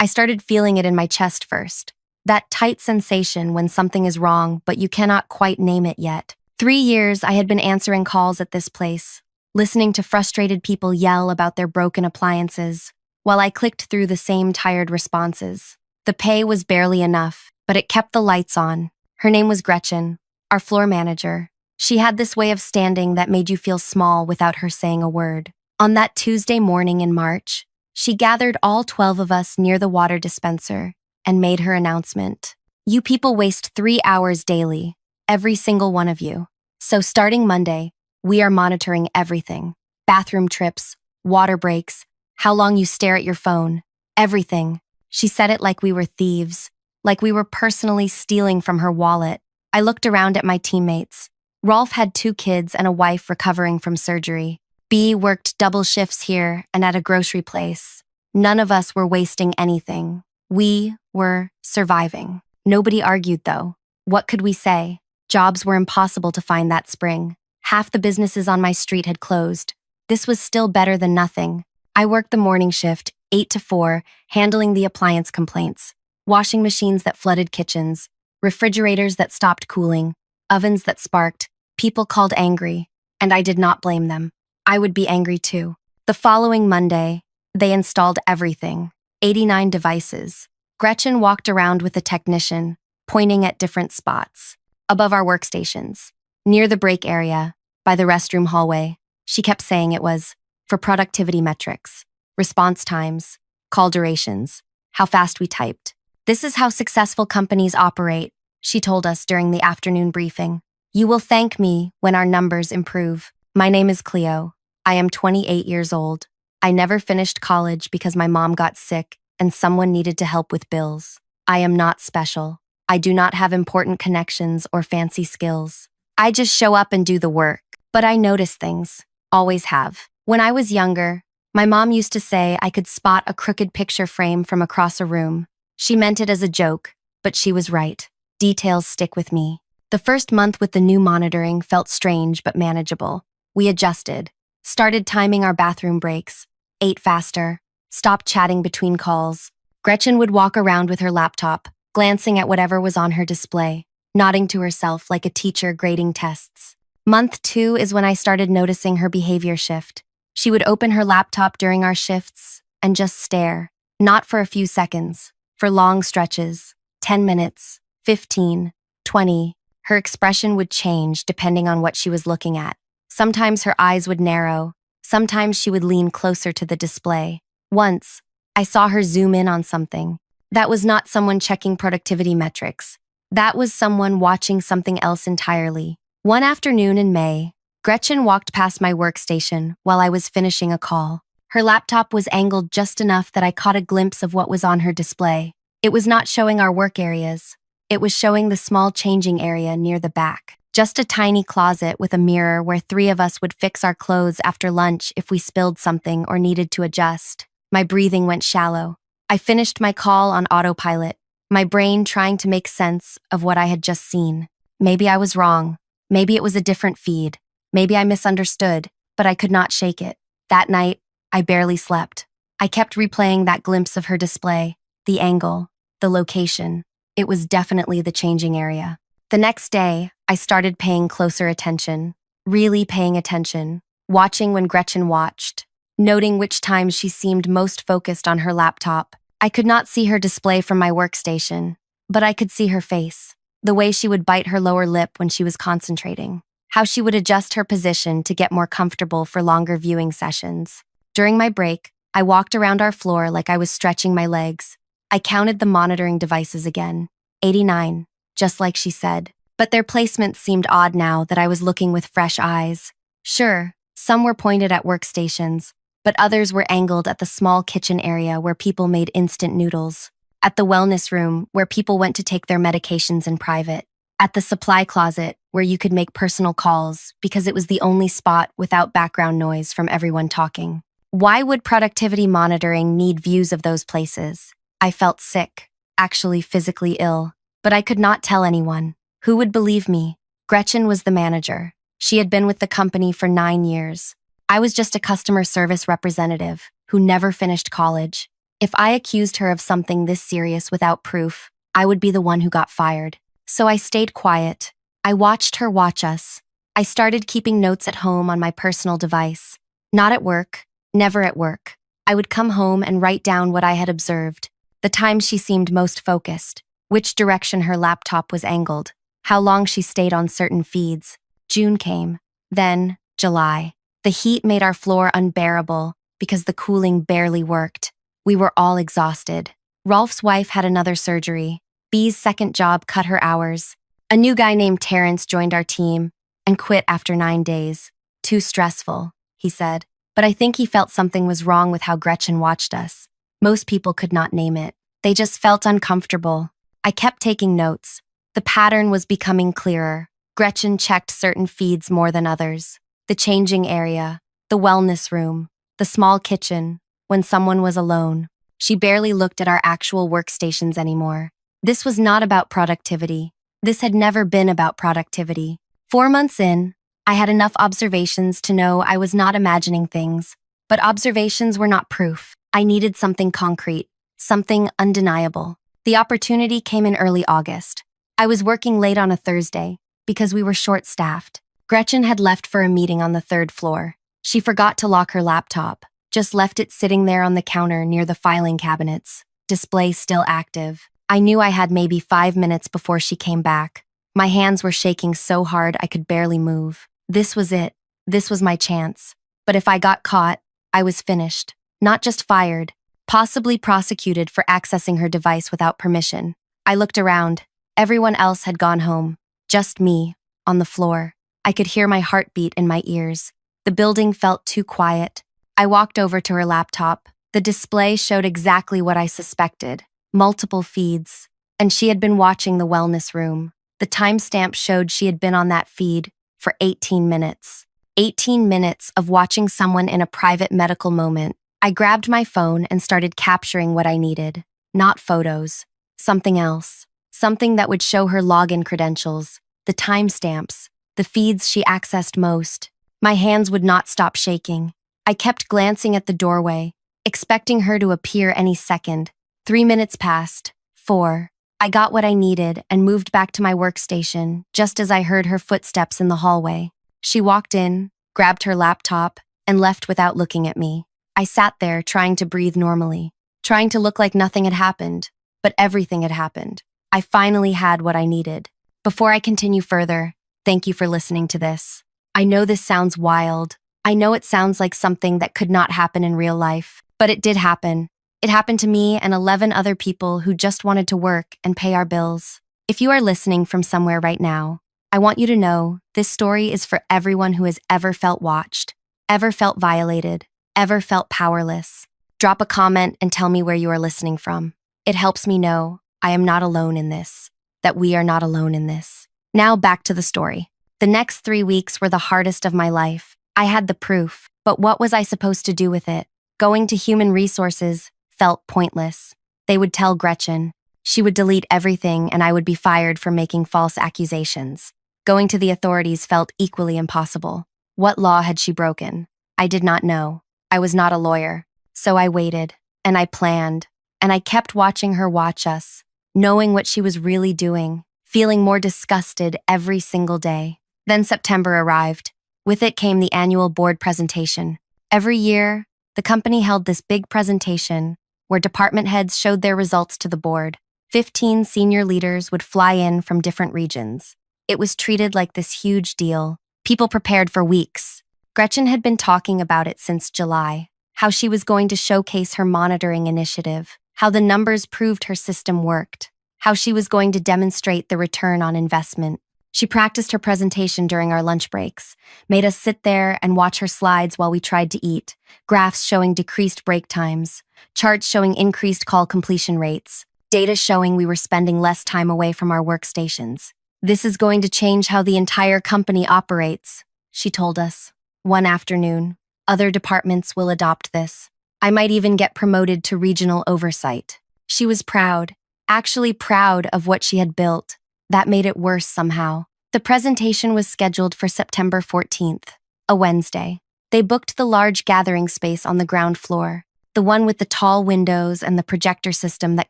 I started feeling it in my chest first. That tight sensation when something is wrong, but you cannot quite name it yet. 3 years I had been answering calls at this place, listening to frustrated people yell about their broken appliances, while I clicked through the same tired responses. The pay was barely enough, but it kept the lights on. Her name was Gretchen, our floor manager. She had this way of standing that made you feel small without her saying a word. On that Tuesday morning in March, she gathered all 12 of us near the water dispenser and made her announcement. You people waste 3 hours daily, every single one of you. So starting Monday, we are monitoring everything. Bathroom trips, water breaks, how long you stare at your phone, everything. She said it like we were thieves, like we were personally stealing from her wallet. I looked around at my teammates. Rolf had 2 kids and a wife recovering from surgery. B worked double shifts here and at a grocery place. None of us were wasting anything. We were surviving. Nobody argued, though. What could we say? Jobs were impossible to find that spring. Half the businesses on my street had closed. This was still better than nothing. I worked the morning shift, 8 to 4, handling the appliance complaints. Washing machines that flooded kitchens, refrigerators that stopped cooling, ovens that sparked. People called angry, and I did not blame them. I would be angry too. The following Monday, they installed everything, 89 devices. Gretchen walked around with a technician, pointing at different spots. Above our workstations, near the break area, by the restroom hallway. She kept saying it was for productivity metrics, response times, call durations, how fast we typed. This is how successful companies operate, she told us during the afternoon briefing. You will thank me when our numbers improve. My name is Cleo. I am 28 years old. I never finished college because my mom got sick and someone needed to help with bills. I am not special. I do not have important connections or fancy skills. I just show up and do the work. But I notice things. Always have. When I was younger, my mom used to say I could spot a crooked picture frame from across a room. She meant it as a joke, but she was right. Details stick with me. The first month with the new monitoring felt strange but manageable. We adjusted, started timing our bathroom breaks, ate faster, stopped chatting between calls. Gretchen would walk around with her laptop, glancing at whatever was on her display, nodding to herself like a teacher grading tests. Month 2 is when I started noticing her behavior shift. She would open her laptop during our shifts and just stare, not for a few seconds, for long stretches, 10 minutes, 15, 20. Her expression would change depending on what she was looking at. Sometimes her eyes would narrow. Sometimes she would lean closer to the display. Once, I saw her zoom in on something. That was not someone checking productivity metrics. That was someone watching something else entirely. One afternoon in May, Gretchen walked past my workstation while I was finishing a call. Her laptop was angled just enough that I caught a glimpse of what was on her display. It was not showing our work areas. It was showing the small changing area near the back. Just a tiny closet with a mirror where 3 of us would fix our clothes after lunch if we spilled something or needed to adjust. My breathing went shallow. I finished my call on autopilot, my brain trying to make sense of what I had just seen. Maybe I was wrong. Maybe it was a different feed. Maybe I misunderstood, but I could not shake it. That night, I barely slept. I kept replaying that glimpse of her display, the angle, the location. It was definitely the changing area. The next day, I started paying closer attention, really paying attention, watching when Gretchen watched, noting which times she seemed most focused on her laptop. I could not see her display from my workstation, but I could see her face, the way she would bite her lower lip when she was concentrating, how she would adjust her position to get more comfortable for longer viewing sessions. During my break, I walked around our floor like I was stretching my legs. I counted the monitoring devices again, 89, just like she said. But their placements seemed odd now that I was looking with fresh eyes. Sure, some were pointed at workstations, but others were angled at the small kitchen area where people made instant noodles, at the wellness room where people went to take their medications in private, at the supply closet where you could make personal calls because it was the only spot without background noise from everyone talking. Why would productivity monitoring need views of those places? I felt sick, actually physically ill, but I could not tell anyone. Who would believe me? Gretchen was the manager. She had been with the company for 9 years. I was just a customer service representative who never finished college. If I accused her of something this serious without proof, I would be the one who got fired. So I stayed quiet. I watched her watch us. I started keeping notes at home on my personal device. Not at work, never at work. I would come home and write down what I had observed, the times she seemed most focused, which direction her laptop was angled, how long she stayed on certain feeds. June came, then July. The heat made our floor unbearable because the cooling barely worked. We were all exhausted. Rolf's wife had another surgery. Bee's second job cut her hours. A new guy named Terrence joined our team and quit after 9 days. Too stressful, he said. But I think he felt something was wrong with how Gretchen watched us. Most people could not name it. They just felt uncomfortable. I kept taking notes. The pattern was becoming clearer. Gretchen checked certain feeds more than others. The changing area, the wellness room, the small kitchen, when someone was alone. She barely looked at our actual workstations anymore. This was not about productivity. This had never been about productivity. 4 months in, I had enough observations to know I was not imagining things. But observations were not proof. I needed something concrete, something undeniable. The opportunity came in early August. I was working late on a Thursday because we were short-staffed. Gretchen had left for a meeting on the 3rd floor. She forgot to lock her laptop, just left it sitting there on the counter near the filing cabinets, display still active. I knew I had maybe 5 minutes before she came back. My hands were shaking so hard I could barely move. This was it. This was my chance. But if I got caught, I was finished. Not just fired, possibly prosecuted for accessing her device without permission. I looked around. Everyone else had gone home. Just me, on the floor. I could hear my heartbeat in my ears. The building felt too quiet. I walked over to her laptop. The display showed exactly what I suspected. Multiple feeds. And she had been watching the wellness room. The timestamp showed she had been on that feed for 18 minutes. 18 minutes of watching someone in a private medical moment. I grabbed my phone and started capturing what I needed. Not photos. Something else. Something that would show her login credentials, the timestamps, the feeds she accessed most. My hands would not stop shaking. I kept glancing at the doorway, expecting her to appear any second. 3 minutes passed. 4. I got what I needed and moved back to my workstation just as I heard her footsteps in the hallway. She walked in, grabbed her laptop, and left without looking at me. I sat there trying to breathe normally, trying to look like nothing had happened, but everything had happened. I finally had what I needed. Before I continue further, thank you for listening to this. I know this sounds wild. I know it sounds like something that could not happen in real life, but it did happen. It happened to me and 11 other people who just wanted to work and pay our bills. If you are listening from somewhere right now, I want you to know this story is for everyone who has ever felt watched, ever felt violated, ever felt powerless. Drop a comment and tell me where you are listening from. It helps me know I am not alone in this, that we are not alone in this. Now back to the story. The next 3 weeks were the hardest of my life. I had the proof, but what was I supposed to do with it? Going to human resources felt pointless. They would tell Gretchen. She would delete everything and I would be fired for making false accusations. Going to the authorities felt equally impossible. What law had she broken? I did not know. I was not a lawyer. So I waited, and I planned, and I kept watching her watch us, knowing what she was really doing, feeling more disgusted every single day. Then September arrived. With it came the annual board presentation. Every year, the company held this big presentation where department heads showed their results to the board. 15 senior leaders would fly in from different regions. It was treated like this huge deal. People prepared for weeks. Gretchen had been talking about it since July, how she was going to showcase her monitoring initiative, how the numbers proved her system worked, how she was going to demonstrate the return on investment. She practiced her presentation during our lunch breaks, made us sit there and watch her slides while we tried to eat, graphs showing decreased break times, charts showing increased call completion rates, data showing we were spending less time away from our workstations. This is going to change how the entire company operates, she told us. One afternoon, other departments will adopt this. I might even get promoted to regional oversight. She was proud, actually proud of what she had built. That made it worse somehow. The presentation was scheduled for September 14th, a Wednesday. They booked the large gathering space on the ground floor. the one with the tall windows and the projector system that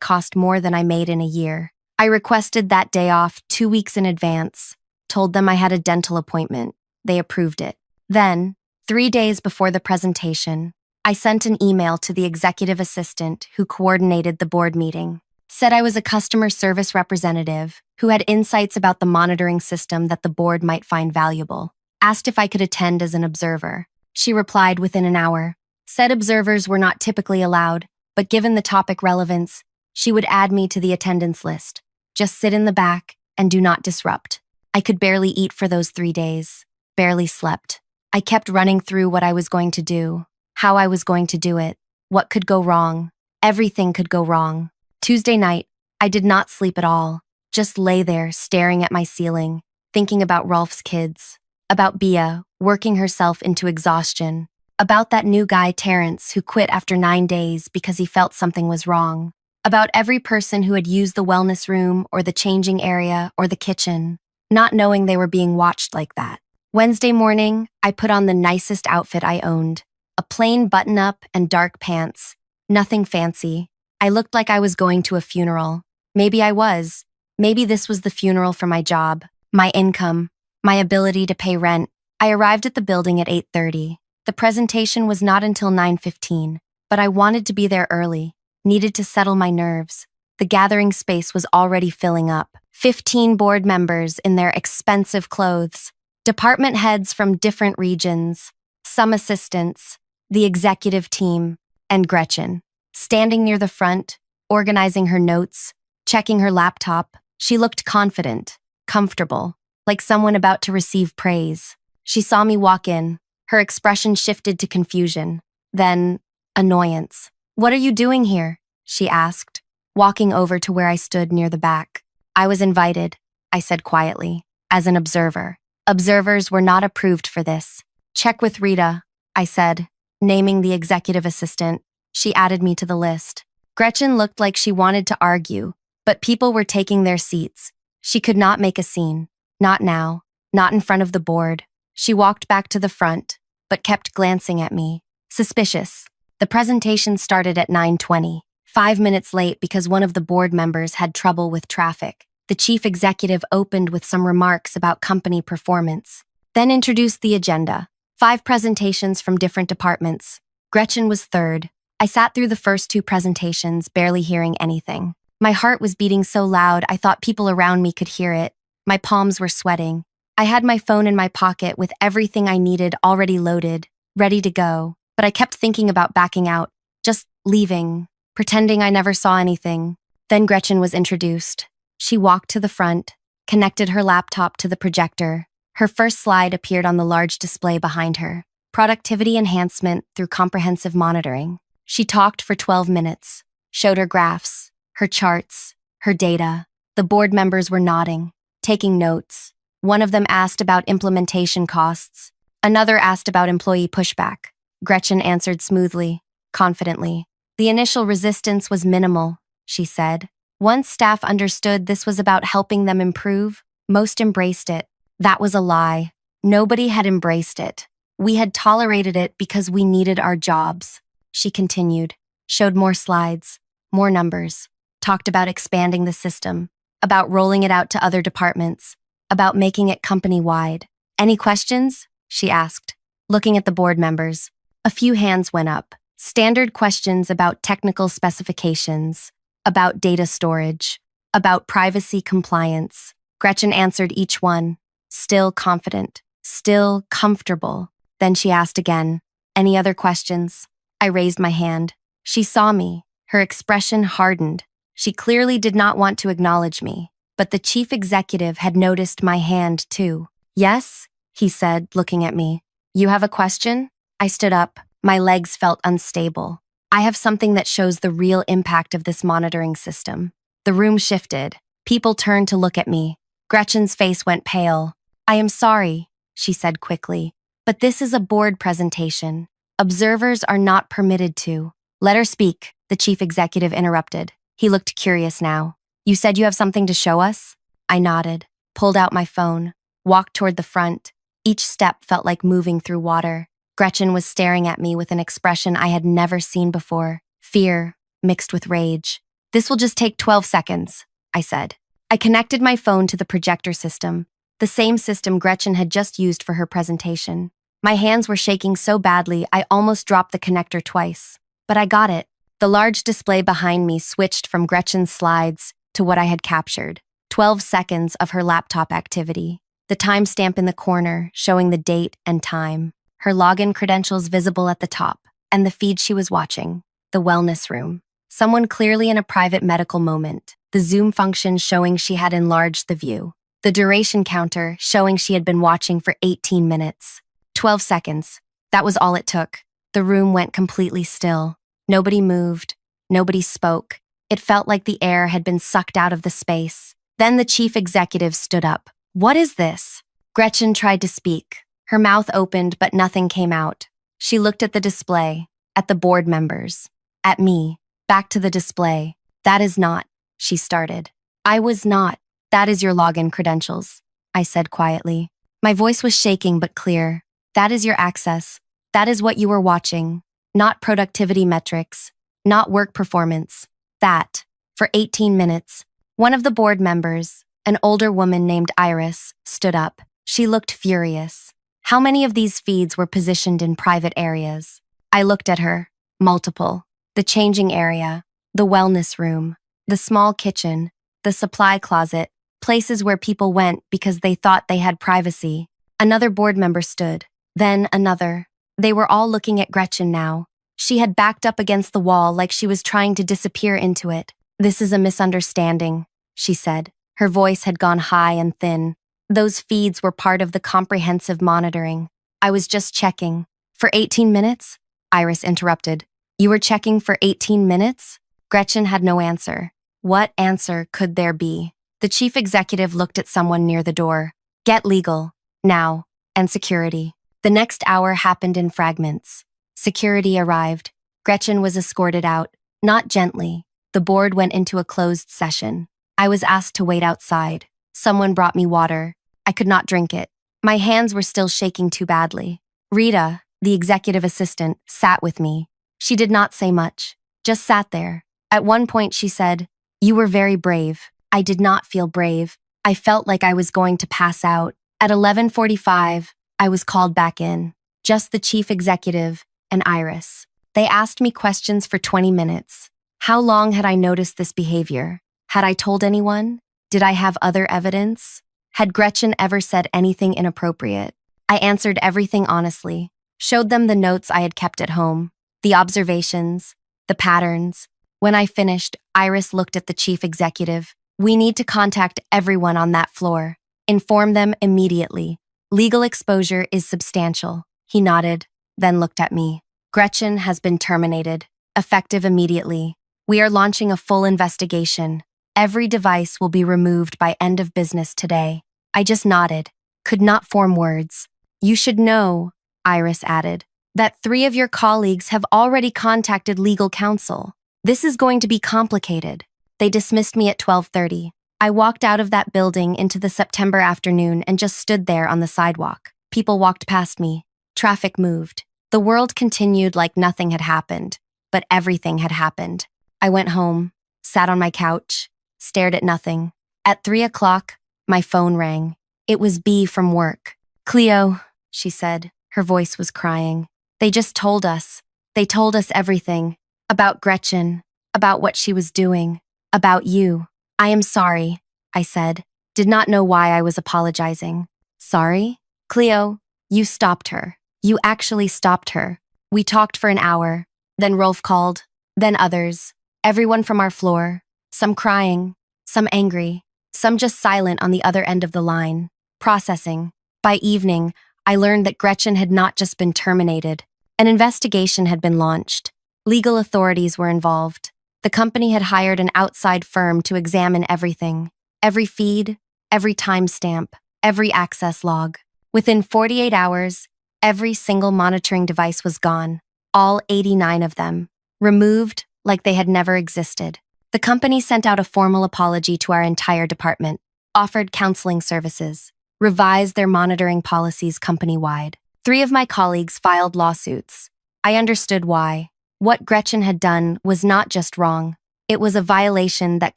cost more than I made in a year. I requested that day off 2 weeks in advance, told them I had a dental appointment. They approved it. Then, 3 days before the presentation, I sent an email to the executive assistant who coordinated the board meeting. Said I was a customer service representative who had insights about the monitoring system that the board might find valuable. Asked if I could attend as an observer. She replied within an hour. Said observers were not typically allowed, but given the topic relevance, she would add me to the attendance list. Just sit in the back and do not disrupt. I could barely eat for those 3 days. Barely slept. I kept running through what I was going to do, how I was going to do it, what could go wrong. Everything could go wrong. Tuesday night, I did not sleep at all. Just lay there staring at my ceiling, thinking about Rolf's kids, about Bia working herself into exhaustion, about that new guy Terrence who quit after 9 days because he felt something was wrong, about every person who had used the wellness room or the changing area or the kitchen, not knowing they were being watched like that. Wednesday morning, I put on the nicest outfit I owned, a plain button-up and dark pants, nothing fancy. I looked like I was going to a funeral. Maybe I was. Maybe this was the funeral for my job, my income, my ability to pay rent. I arrived at the building at 8:30. The presentation was not until 9:15, but I wanted to be there early, needed to settle my nerves. The gathering space was already filling up. 15 board members in their expensive clothes, department heads from different regions, some assistants, the executive team, and Gretchen. Standing near the front, organizing her notes, checking her laptop, she looked confident, comfortable, like someone about to receive praise. She saw me walk in. Her expression shifted to confusion, then annoyance. "What are you doing here?" she asked, walking over to where I stood near the back. "I was invited," I said quietly, "as an observer. Observers were not approved for this." "Check with Rita," I said, naming the executive assistant. She added me to the list. Gretchen looked like she wanted to argue, but people were taking their seats. She could not make a scene. Not now. Not in front of the board. She walked back to the front, but kept glancing at me. Suspicious. The presentation started at 9:20, 5 minutes late because one of the board members had trouble with traffic. The chief executive opened with some remarks about company performance, then introduced the agenda. 5 presentations from different departments. Gretchen was third. I sat through the first 2 presentations, barely hearing anything. My heart was beating so loud I thought people around me could hear it. My palms were sweating. I had my phone in my pocket with everything I needed already loaded, ready to go, but I kept thinking about backing out, just leaving, pretending I never saw anything. Then Gretchen was introduced. She walked to the front, connected her laptop to the projector. Her first slide appeared on the large display behind her. Productivity enhancement through comprehensive monitoring. She talked for 12 minutes, showed her graphs, her charts, her data. The board members were nodding, taking notes. One of them asked about implementation costs. Another asked about employee pushback. Gretchen answered smoothly, confidently. The initial resistance was minimal, she said. Once staff understood this was about helping them improve, most embraced it. That was a lie. Nobody had embraced it. We had tolerated it because we needed our jobs. She continued, showed more slides, more numbers, talked about expanding the system, about rolling it out to other departments, about making it company-wide. "Any questions?" she asked, looking at the board members. A few hands went up. Standard questions about technical specifications, about data storage, about privacy compliance. Gretchen answered each one, still confident, still comfortable. Then she asked again, "Any other questions?" I raised my hand. She saw me. Her expression hardened. She clearly did not want to acknowledge me, but the chief executive had noticed my hand too. "Yes?" he said, looking at me. "You have a question?" I stood up. My legs felt unstable. "I have something that shows the real impact of this monitoring system." The room shifted. People turned to look at me. Gretchen's face went pale. "I am sorry," she said quickly, "but this is a board presentation. Observers are not permitted to." "Let her speak," the chief executive interrupted. He looked curious now. "You said you have something to show us?" I nodded, pulled out my phone, walked toward the front. Each step felt like moving through water. Gretchen was staring at me with an expression I had never seen before, fear mixed with rage. "This will just take 12 seconds," I said. I connected my phone to the projector system, the same system Gretchen had just used for her presentation. My hands were shaking so badly I almost dropped the connector twice. But I got it. The large display behind me switched from Gretchen's slides to what I had captured. 12 seconds of her laptop activity. The timestamp in the corner showing the date and time. Her login credentials visible at the top. And the feed she was watching. The wellness room. Someone clearly in a private medical moment. The zoom function showing she had enlarged the view. The duration counter showing she had been watching for 18 minutes. 12 seconds. That was all it took. The room went completely still. Nobody moved. Nobody spoke. It felt like the air had been sucked out of the space. Then the chief executive stood up. "What is this?" Gretchen tried to speak. Her mouth opened, but nothing came out. She looked at the display, at the board members, at me, back to the display. "That is not," she started. "I was not. That is your login credentials," I said quietly. My voice was shaking but clear. "That is your access. That is what you were watching. Not productivity metrics. Not work performance. That. For 18 minutes. One of the board members, an older woman named Iris, stood up. She looked furious. How many of these feeds were positioned in private areas? I looked at her. Multiple. The changing area. The wellness room. The small kitchen. The supply closet. Places where people went because they thought they had privacy. Another board member stood. Then another. They were all looking at Gretchen now. She had backed up against the wall like she was trying to disappear into it. "This is a misunderstanding," she said. Her voice had gone high and thin. "Those feeds were part of the comprehensive monitoring. I was just checking." "For 18 minutes? Iris interrupted. "You were checking for 18 minutes? Gretchen had no answer. What answer could there be? The chief executive looked at someone near the door. "Get legal. Now. And security." The next hour happened in fragments. Security arrived. Gretchen was escorted out, not gently. The board went into a closed session. I was asked to wait outside. Someone brought me water. I could not drink it. My hands were still shaking too badly. Rita, the executive assistant, sat with me. She did not say much, just sat there. At one point she said, "You were very brave." I did not feel brave. I felt like I was going to pass out. At 11:45, I was called back in. Just the chief executive and Iris. They asked me questions for 20 minutes. How long had I noticed this behavior? Had I told anyone? Did I have other evidence? Had Gretchen ever said anything inappropriate? I answered everything honestly, showed them the notes I had kept at home, the observations, the patterns. When I finished, Iris looked at the chief executive. "We need to contact everyone on that floor. Inform them immediately. Legal exposure is substantial." He nodded, then looked at me. "Gretchen has been terminated, effective immediately. We are launching a full investigation. Every device will be removed by end of business today." I just nodded, could not form words. "You should know," Iris added, "that 3 of your colleagues have already contacted legal counsel. This is going to be complicated." They dismissed me at 12:30. I walked out of that building into the September afternoon and just stood there on the sidewalk. People walked past me. Traffic moved. The world continued like nothing had happened, but everything had happened. I went home, sat on my couch, stared at nothing. At 3 o'clock, my phone rang. It was Bea from work. "Cleo," she said. Her voice was crying. "They just told us. They told us everything. About Gretchen. About what she was doing. About you." "I am sorry," I said. Did not know why I was apologizing. "Sorry? Cleo, you stopped her. You actually stopped her. We talked for an hour. Then Rolf called. Then others. Everyone from our floor. Some crying. Some angry. Some just silent on the other end of the line. Processing. By evening, I learned that Gretchen had not just been terminated. An investigation had been launched. Legal authorities were involved. The company had hired an outside firm to examine everything. Every feed, every timestamp, every access log. Within 48 hours, every single monitoring device was gone. All 89 of them. Removed like they had never existed. The company sent out a formal apology to our entire department, offered counseling services, revised their monitoring policies company-wide. Three of my colleagues filed lawsuits. I understood why. What Gretchen had done was not just wrong. It was a violation that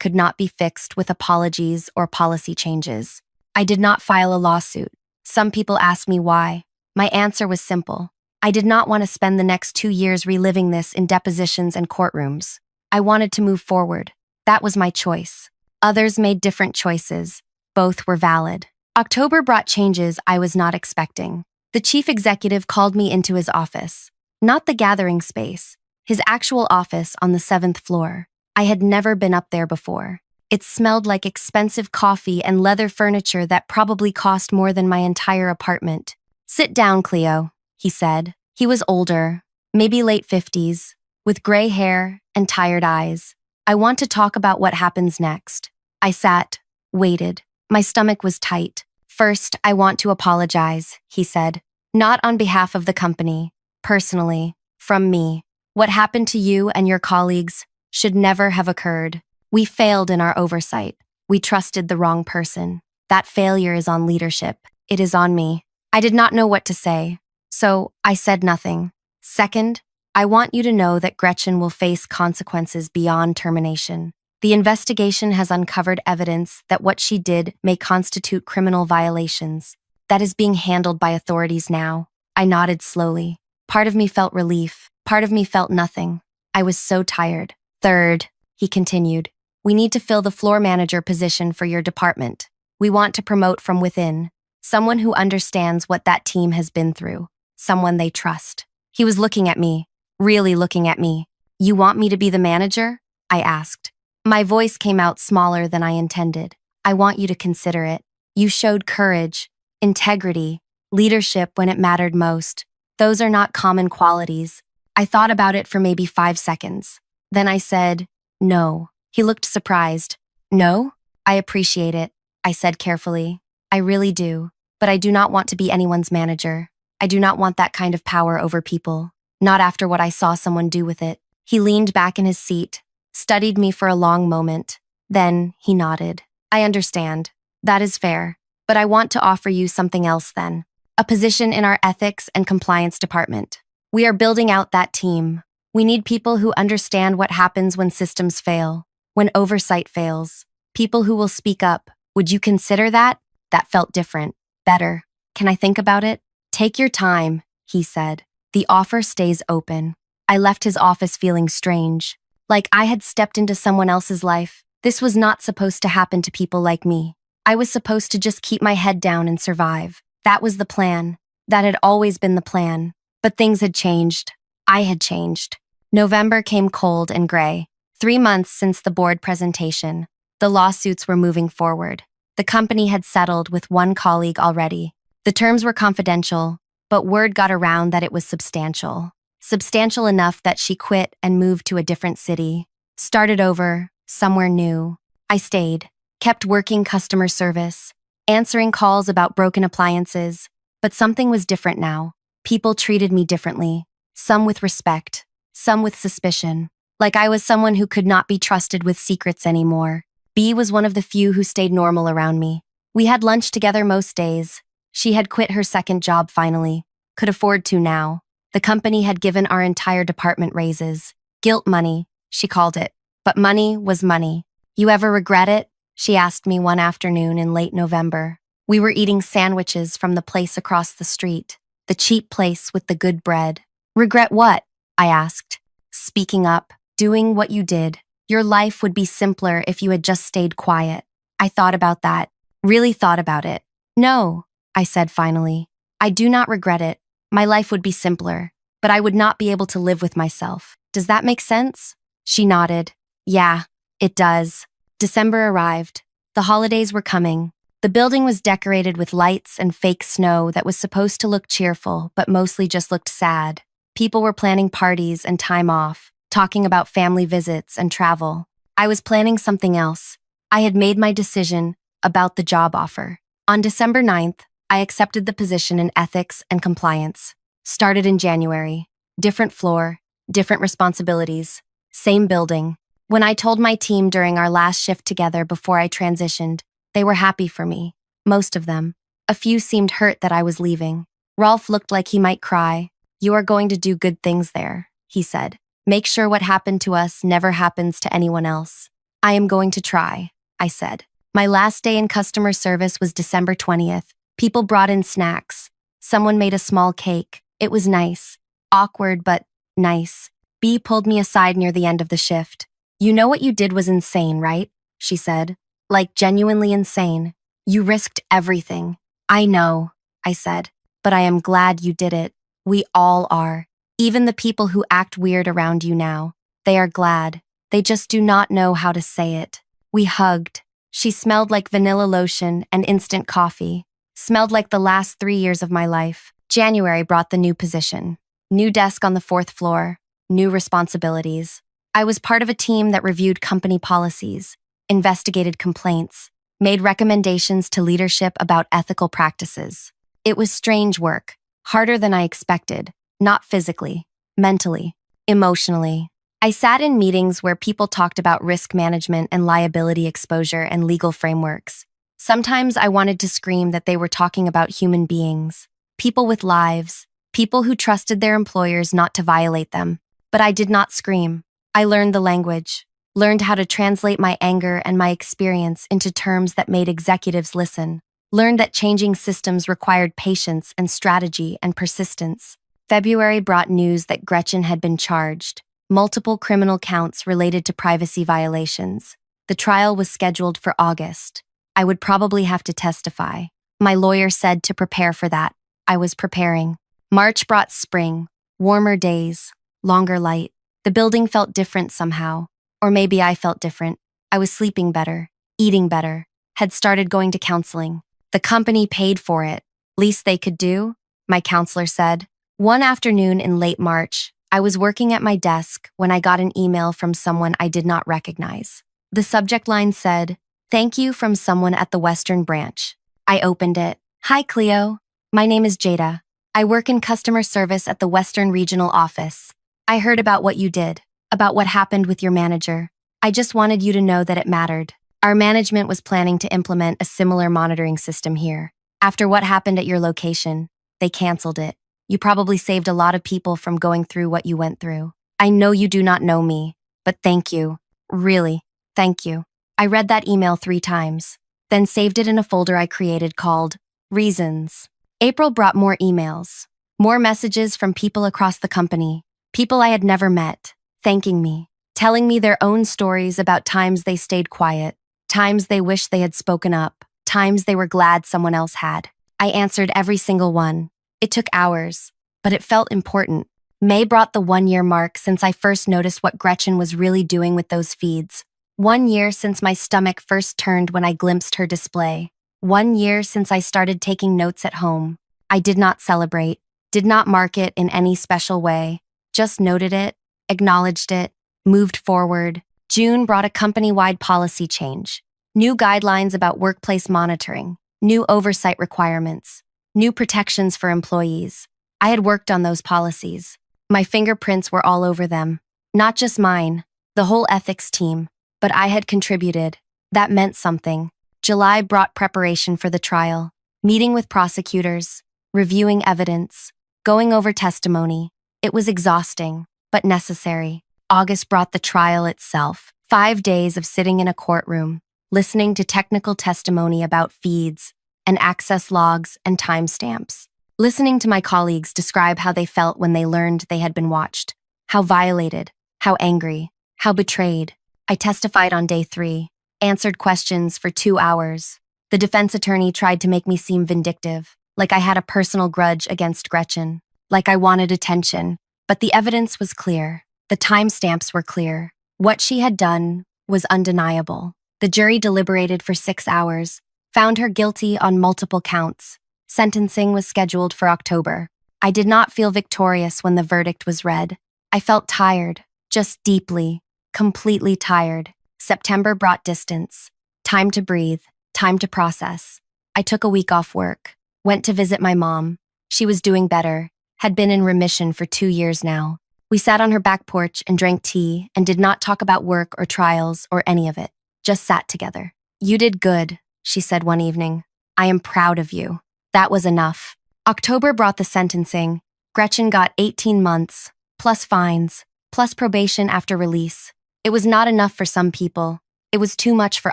could not be fixed with apologies or policy changes. I did not file a lawsuit. Some people asked me why. My answer was simple. I did not want to spend the next 2 years reliving this in depositions and courtrooms. I wanted to move forward. That was my choice. Others made different choices. Both were valid. October brought changes I was not expecting. The chief executive called me into his office. Not the gathering space, his actual office on the 7th floor. I had never been up there before. It smelled like expensive coffee and leather furniture that probably cost more than my entire apartment. "Sit down, Cleo," he said. He was older, maybe late 50s, with gray hair and tired eyes. "I want to talk about what happens next." I sat, waited. My stomach was tight. "First, I want to apologize," he said. "Not on behalf of the company, personally, from me. What happened to you and your colleagues should never have occurred. We failed in our oversight. We trusted the wrong person. That failure is on leadership. It is on me." I did not know what to say, so I said nothing. "Second, I want you to know that Gretchen will face consequences beyond termination. The investigation has uncovered evidence that what she did may constitute criminal violations. That is being handled by authorities now." I nodded slowly. Part of me felt relief. Part of me felt nothing. I was so tired. "Third," he continued, "we need to fill the floor manager position for your department. We want to promote from within. Someone who understands what that team has been through. Someone they trust." He was looking at me, really looking at me. "You want me to be the manager?" I asked. My voice came out smaller than I intended. "I want you to consider it. You showed courage, integrity, leadership when it mattered most. Those are not common qualities." I thought about it for maybe 5 seconds. Then I said, "No." He looked surprised. "No? I appreciate it," I said carefully. "I really do. But I do not want to be anyone's manager. I do not want that kind of power over people. Not after what I saw someone do with it." He leaned back in his seat, studied me for a long moment. Then he nodded. "I understand. That is fair. But I want to offer you something else then. A position in our ethics and compliance department. We are building out that team. We need people who understand what happens when systems fail, when oversight fails. People who will speak up. Would you consider that?" That felt different. "Better. Can I think about it?" "Take your time," he said. "The offer stays open." I left his office feeling strange. Like I had stepped into someone else's life. This was not supposed to happen to people like me. I was supposed to just keep my head down and survive. That was the plan. That had always been the plan. But things had changed. I had changed. November came cold and gray. 3 months since the board presentation. The lawsuits were moving forward. The company had settled with one colleague already. The terms were confidential, but word got around that it was substantial. Substantial enough that she quit and moved to a different city. Started over, somewhere new. I stayed, kept working customer service, answering calls about broken appliances. But something was different now. People treated me differently. Some with respect, some with suspicion. Like I was someone who could not be trusted with secrets anymore. B was one of the few who stayed normal around me. We had lunch together most days. She had quit her second job finally. Could afford to now. The company had given our entire department raises. Guilt money, she called it. But money was money. "You ever regret it?" she asked me one afternoon in late November. We were eating sandwiches from the place across the street. The cheap place with the good bread. "Regret what?" I asked. "Speaking up, doing what you did. Your life would be simpler if you had just stayed quiet." I thought about that. Really thought about it. "No," I said finally. "I do not regret it. My life would be simpler, but I would not be able to live with myself. Does that make sense?" She nodded. "Yeah, it does." December arrived. The holidays were coming. The building was decorated with lights and fake snow that was supposed to look cheerful, but mostly just looked sad. People were planning parties and time off, talking about family visits and travel. I was planning something else. I had made my decision about the job offer. On December 9th, I accepted the position in ethics and compliance. Started in January. Different floor, different responsibilities, same building. When I told my team during our last shift together before I transitioned, they were happy for me. Most of them. A few seemed hurt that I was leaving. Rolf looked like he might cry. You are going to do good things there, he said. Make sure what happened to us never happens to anyone else. I am going to try, I said. My last day in customer service was December 20th. People brought in snacks. Someone made a small cake. It was nice. Awkward, but nice. B pulled me aside near the end of the shift. You know what you did was insane, right? She said. Like genuinely insane. You risked everything. I know, I said. But I am glad you did it. We all are. Even the people who act weird around you now. They are glad. They just do not know how to say it. We hugged. She smelled like vanilla lotion and instant coffee. Smelled like the last 3 years of my life. January brought the new position. New desk on the 4th floor. New responsibilities. I was part of a team that reviewed company policies, investigated complaints, made recommendations to leadership about ethical practices. It was strange work, harder than I expected, not physically, mentally, emotionally. I sat in meetings where people talked about risk management and liability exposure and legal frameworks. Sometimes I wanted to scream that they were talking about human beings, people with lives, people who trusted their employers not to violate them. But I did not scream. I learned the language, learned how to translate my anger and my experience into terms that made executives listen, learned that changing systems required patience and strategy and persistence. February brought news that Gretchen had been charged, multiple criminal counts related to privacy violations. The trial was scheduled for August. I would probably have to testify. My lawyer said to prepare for that. I was preparing. March brought spring, warmer days, longer light. The building felt different somehow. Or maybe I felt different. I was sleeping better, eating better, had started going to counseling. The company paid for it. Least they could do, my counselor said. One afternoon in late March, I was working at my desk when I got an email from someone I did not recognize. The subject line said, "Thank you from someone at the Western branch." I opened it. "Hi, Cleo. My name is Jada. I work in customer service at the Western Regional Office. I heard about what you did, about what happened with your manager. I just wanted you to know that it mattered. Our management was planning to implement a similar monitoring system here. After what happened at your location, they canceled it. You probably saved a lot of people from going through what you went through. I know you do not know me, but thank you. Really, thank you." I read that email 3 times, then saved it in a folder I created called Reasons. April brought more emails, more messages from people across the company, people I had never met, thanking me, telling me their own stories about times they stayed quiet, times they wished they had spoken up, times they were glad someone else had. I answered every single one. It took hours, but it felt important. May brought the 1-year mark since I first noticed what Gretchen was really doing with those feeds. 1 year since my stomach first turned when I glimpsed her display. 1 year since I started taking notes at home. I did not celebrate, did not mark it in any special way, just noted it, acknowledged it, moved forward. June brought a company-wide policy change. New guidelines about workplace monitoring, new oversight requirements, new protections for employees. I had worked on those policies. My fingerprints were all over them. Not just mine, the whole ethics team, but I had contributed. That meant something. July brought preparation for the trial, meeting with prosecutors, reviewing evidence, going over testimony. It was exhausting, but necessary. August brought the trial itself. 5 days of sitting in a courtroom, listening to technical testimony about feeds and access logs and timestamps. Listening to my colleagues describe how they felt when they learned they had been watched, how violated, how angry, how betrayed. I testified on day 3, answered questions for 2 hours. The defense attorney tried to make me seem vindictive, like I had a personal grudge against Gretchen, like I wanted attention. But the evidence was clear. The timestamps were clear. What she had done was undeniable. The jury deliberated for 6 hours, found her guilty on multiple counts. Sentencing was scheduled for October. I did not feel victorious when the verdict was read. I felt tired, just deeply, completely tired. September brought distance. Time to breathe, time to process. I took a week off work, went to visit my mom. She was doing better, had been in remission for 2 years now. We sat on her back porch and drank tea and did not talk about work or trials or any of it, just sat together. "You did good," she said one evening. "I am proud of you." That was enough. October brought the sentencing. Gretchen got 18 months, plus fines, plus probation after release. It was not enough for some people. It was too much for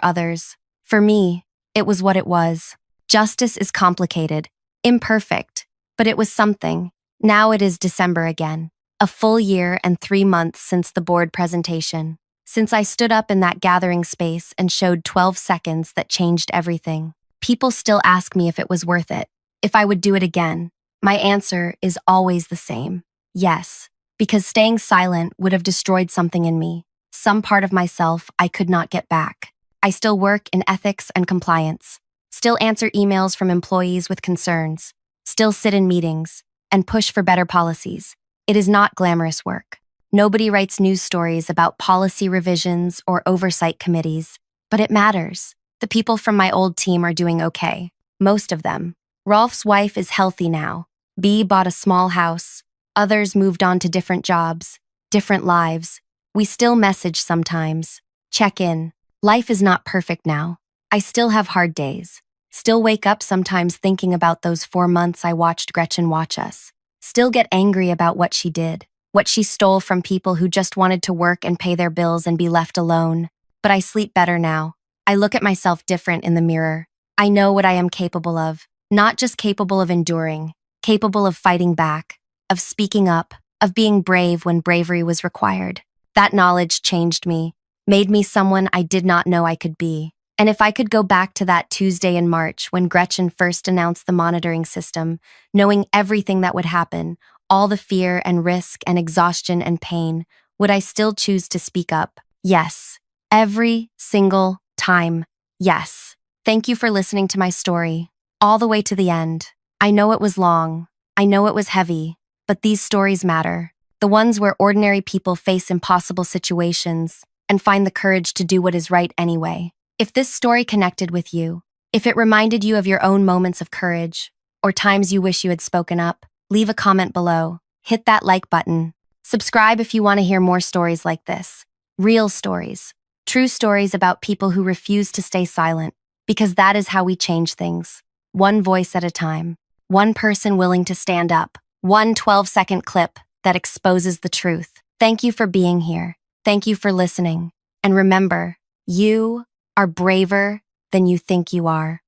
others. For me, it was what it was. Justice is complicated, imperfect, but it was something. Now it is December again. A full year and 3 months since the board presentation. Since I stood up in that gathering space and showed 12 seconds that changed everything. People still ask me if it was worth it, if I would do it again. My answer is always the same. Yes, because staying silent would have destroyed something in me, some part of myself I could not get back. I still work in ethics and compliance, still answer emails from employees with concerns, still sit in meetings, and push for better policies. It is not glamorous work. Nobody writes news stories about policy revisions or oversight committees, but it matters. The people from my old team are doing okay, most of them. Rolf's wife is healthy now. B bought a small house. Others moved on to different jobs, different lives. We still message sometimes, check in. Life is not perfect now. I still have hard days. Still wake up sometimes thinking about those 4 months I watched Gretchen watch us. Still get angry about what she did, what she stole from people who just wanted to work and pay their bills and be left alone. But I sleep better now. I look at myself different in the mirror. I know what I am capable of, not just capable of enduring, capable of fighting back, of speaking up, of being brave when bravery was required. That knowledge changed me, made me someone I did not know I could be. And if I could go back to that Tuesday in March when Gretchen first announced the monitoring system, knowing everything that would happen, all the fear and risk and exhaustion and pain, would I still choose to speak up? Yes. Every single time. Yes. Thank you for listening to my story, all the way to the end. I know it was long. I know it was heavy, but these stories matter. The ones where ordinary people face impossible situations and find the courage to do what is right anyway. If this story connected with you, if it reminded you of your own moments of courage, or times you wish you had spoken up, leave a comment below. Hit that like button. Subscribe if you want to hear more stories like this. Real stories. True stories about people who refuse to stay silent, because that is how we change things. One voice at a time. One person willing to stand up. One 12-second clip that exposes the truth. Thank you for being here. Thank you for listening. And remember, you are braver than you think you are.